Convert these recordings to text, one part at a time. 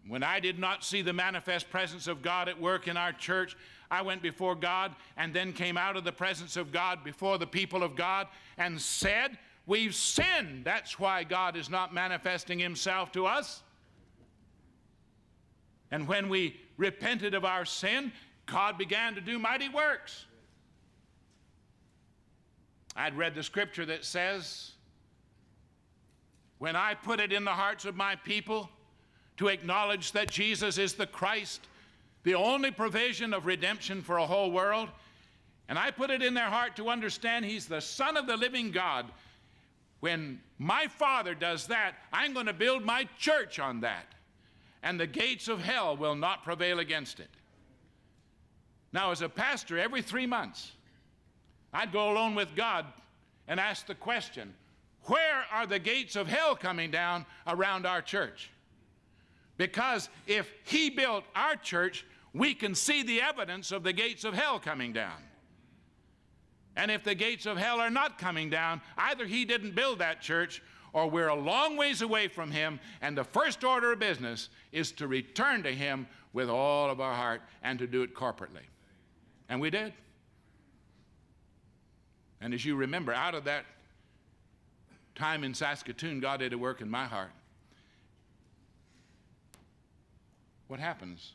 When I did not see the manifest presence of God at work in our church, I went before God and then came out of the presence of God before the people of God and said, we've sinned. That's why God is not manifesting himself to us. And when we repented of our sin, God began to do mighty works. I'd read the scripture that says, when I put it in the hearts of my people to acknowledge that Jesus is the Christ, the only provision of redemption for a whole world, and I put it in their heart to understand he's the Son of the living God, when my Father does that, I'm going to build my church on that, and the gates of hell will not prevail against it. Now, as a pastor, every 3 months, I'd go alone with God and ask the question, where are the gates of hell coming down around our church? Because if he built our church, we can see the evidence of the gates of hell coming down. And if the gates of hell are not coming down, either he didn't build that church or we're a long ways away from him, and the first order of business is to return to him with all of our heart and to do it corporately. And we did. And as you remember, out of that time in Saskatoon, God did a work in my heart. What happens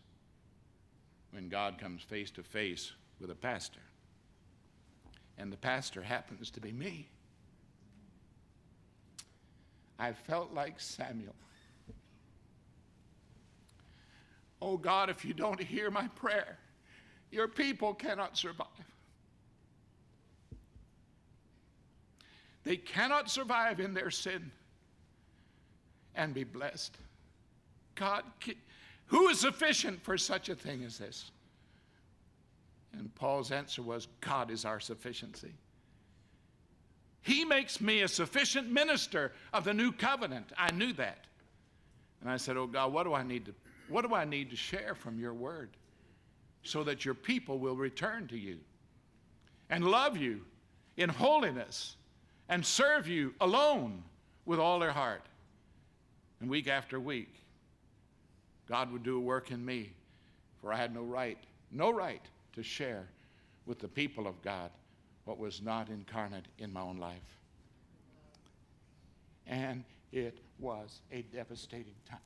when God comes face to face with a pastor? And the pastor happens to be me. I felt like Samuel. Oh God, if you don't hear my prayer, your people cannot survive. They cannot survive in their sin and be blessed. God, who is sufficient for such a thing as this? And Paul's answer was, God is our sufficiency. He makes me a sufficient minister of the new covenant. I knew that. And I said, oh God, what do I need to share from your word so that your people will return to you and love you in holiness and serve you alone with all their heart? And week after week, God would do a work in me, for I had no right to share with the people of God what was not incarnate in my own life. And it was a devastating time.